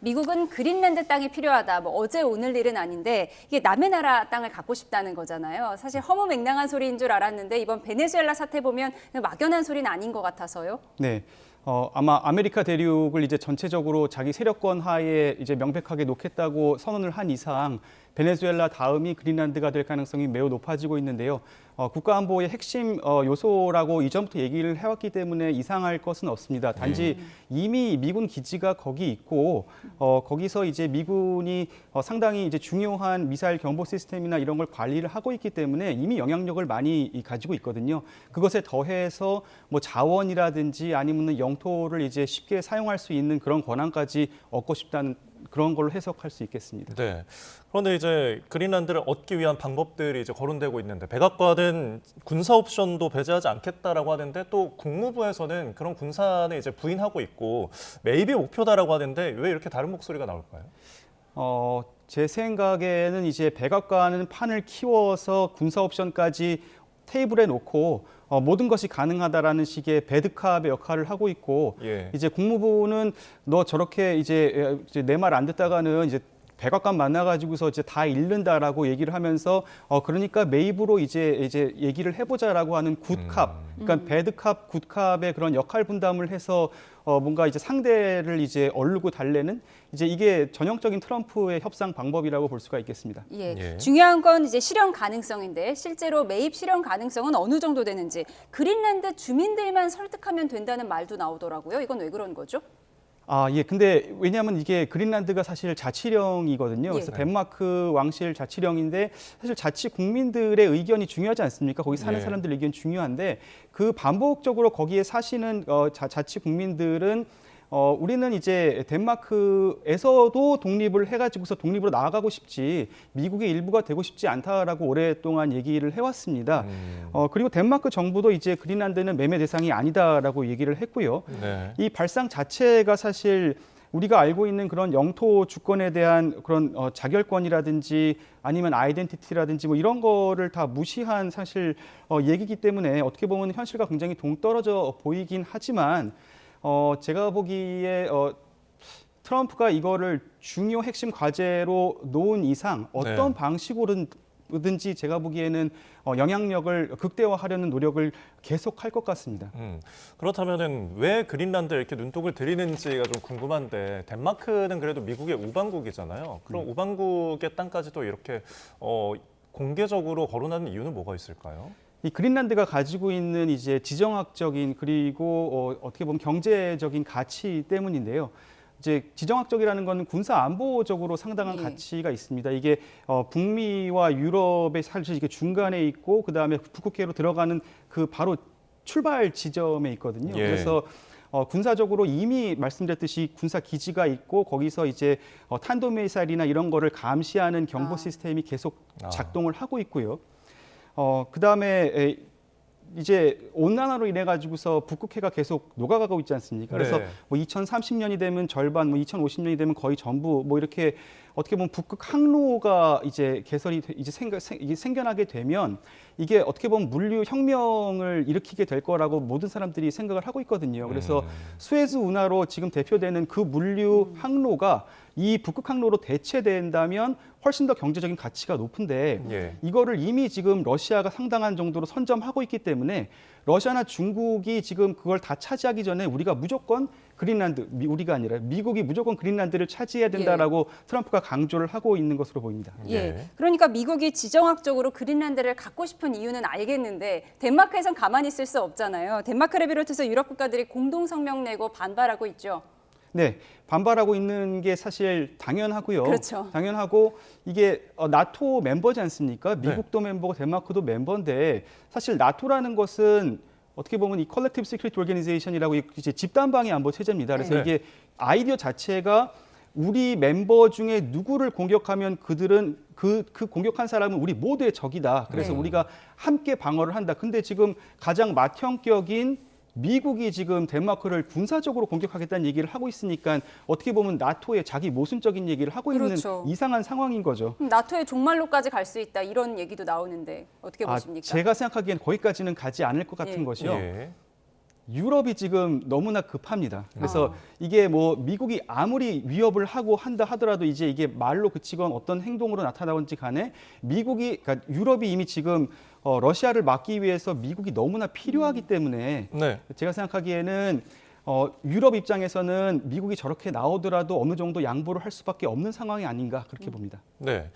미국은 그린란드 땅이 필요하다. 뭐 어제 오늘 일은 아닌데 이게 남의 나라 땅을 갖고 싶다는 거잖아요. 사실 허무맹랑한 소리인 줄 알았는데 이번 베네수엘라 사태 보면 막연한 소리는 아닌 것 같아서요. 네. 아마 아메리카 대륙을 이제 전체적으로 자기 세력권 하에 이제 명백하게 놓겠다고 선언을 한 이상 베네수엘라 다음이 그린란드가 될 가능성이 매우 높아지고 있는데요. 국가안보의 핵심 요소라고 이전부터 얘기를 해왔기 때문에 이상할 것은 없습니다. 단지 이미 미군 기지가 거기 있고 거기서 이제 미군이 상당히 이제 중요한 미사일 경보 시스템이나 이런 걸 관리를 하고 있기 때문에 이미 영향력을 많이 가지고 있거든요. 그것에 더해서 뭐 자원이라든지 아니면 영토를 이제 쉽게 사용할 수 있는 그런 권한까지 얻고 싶다는 그런 걸로 해석할 수 있겠습니다. 네. 그런데 이제 그린란드를 얻기 위한 방법들이 이제 거론되고 있는데 백악관은 군사 옵션도 배제하지 않겠다라고 하는데 또 국무부에서는 그런 군사는 이제 부인하고 있고 매입이 목표다라고 하는데 왜 이렇게 다른 목소리가 나올까요? 제 생각에는 이제 백악관은 판을 키워서 군사 옵션까지 테이블에 놓고 모든 것이 가능하다라는 식의 배드캅의 역할을 하고 있고 이제 국무부는 너 저렇게 이제 내 말 안 듣다가는 이제 백악관 만나가지고서 이제 다 잃는다라고 얘기를 하면서 그러니까 매입으로 이제 얘기를 해보자라고 하는 굿캅, 그러니까 배드캅, 굿캅의 그런 역할 분담을 해서 뭔가 이제 상대를 이제 얼르고 달래는 이제 이게 전형적인 트럼프의 협상 방법이라고 볼 수가 있겠습니다. 예. 중요한 건 이제 실현 가능성인데 실제로 매입 실현 가능성은 어느 정도 되는지 그린란드 주민들만 설득하면 된다는 말도 나오더라고요. 이건 왜 그런 거죠? 예. 근데 왜냐하면 이게 그린란드가 사실 자치령이거든요. 그래서 덴마크 왕실 자치령인데 사실 자치 국민들의 의견이 중요하지 않습니까? 거기 사는 사람들 의견이 중요한데 그 반복적으로 거기에 사시는 자치 국민들은 우리는 이제 덴마크에서도 독립을 해가지고서 독립으로 나아가고 싶지 미국의 일부가 되고 싶지 않다라고 오랫동안 얘기를 해왔습니다. 그리고 덴마크 정부도 이제 그린란드는 매매 대상이 아니다라고 얘기를 했고요. 이 발상 자체가 사실 우리가 알고 있는 그런 영토 주권에 대한 그런 자결권이라든지 아니면 아이덴티티라든지 뭐 이런 거를 다 무시한 사실 얘기이기 때문에 어떻게 보면 현실과 굉장히 동떨어져 보이긴 하지만 제가 보기에 트럼프가 이거를 중요 핵심 과제로 놓은 이상 어떤 방식으로든지 제가 보기에는 영향력을 극대화하려는 노력을 계속할 것 같습니다. 그렇다면은 왜 그린란드에 이렇게 눈독을 들이는지가 좀 궁금한데 덴마크는 그래도 미국의 우방국이잖아요. 그럼 우방국의 땅까지도 이렇게 공개적으로 거론하는 이유는 뭐가 있을까요? 이 그린란드가 가지고 있는 이제 지정학적인 그리고 어떻게 보면 경제적인 가치 때문인데요. 이제 지정학적이라는 것은 군사 안보적으로 상당한 가치가 있습니다. 이게 북미와 유럽의 사실 이게 중간에 있고 그 다음에 북극해로 들어가는 그 바로 출발 지점에 있거든요. 그래서 군사적으로 이미 말씀드렸듯이 군사 기지가 있고 거기서 이제 탄도미사일이나 이런 거를 감시하는 경보 시스템이 계속 작동을 하고 있고요. 그다음에 이제 온난화로 인해 가지고서 북극해가 계속 녹아가고 있지 않습니까? 그래서 뭐 2030년이 되면 절반, 뭐 2050년이 되면 거의 전부 뭐 이렇게 어떻게 보면 북극 항로가 이제 개설이 이제 생겨나게 되면 이게 어떻게 보면 물류 혁명을 일으키게 될 거라고 모든 사람들이 생각을 하고 있거든요. 그래서 수에즈 운하로 지금 대표되는 그 물류 항로가 이 북극 항로로 대체된다면 훨씬 더 경제적인 가치가 높은데 이거를 이미 지금 러시아가 상당한 정도로 선점하고 있기 때문에 러시아나 중국이 지금 그걸 다 차지하기 전에 우리가 무조건 그린란드, 우리가 아니라 미국이 무조건 그린란드를 차지해야 된다라고 트럼프가 강조를 하고 있는 것으로 보입니다. 그러니까 미국이 지정학적으로 그린란드를 갖고 싶은 이유는 알겠는데 덴마크에선 가만히 있을 수 없잖아요. 덴마크를 비롯해서 유럽 국가들이 공동 성명 내고 반발하고 있죠. 네, 반발하고 있는 게 사실 당연하고요. 그렇죠. 당연하고 이게 나토 멤버지 않습니까? 미국도 멤버고 덴마크도 멤버인데 사실 나토라는 것은 어떻게 보면 이 컬렉티브 시큐리티 오르가니제이션이라고 이제 집단방위 안보 체제입니다. 그래서 이게 아이디어 자체가 우리 멤버 중에 누구를 공격하면 그들은 그 공격한 사람은 우리 모두의 적이다. 그래서 우리가 함께 방어를 한다. 근데 지금 가장 맏형격인 미국이 지금 덴마크를 군사적으로 공격하겠다는 얘기를 하고 있으니까 어떻게 보면 나토의 자기 모순적인 얘기를 하고 있는 이상한 상황인 거죠. 나토의 종말로까지 갈 수 있다 이런 얘기도 나오는데 어떻게 보십니까? 제가 생각하기엔 거기까지는 가지 않을 것 같은 것이요. 유럽이 지금 너무나 급합니다. 그래서 이게 뭐 미국이 아무리 위협을 하고 한다 하더라도 이제 이게 말로 그치건 어떤 행동으로 나타나건지 간에 그러니까 유럽이 이미 지금 러시아를 막기 위해서 미국이 너무나 필요하기 때문에 네. 제가 생각하기에는 유럽 입장에서는 미국이 저렇게 나오더라도 어느 정도 양보를 할 수밖에 없는 상황이 아닌가 그렇게 봅니다. 네.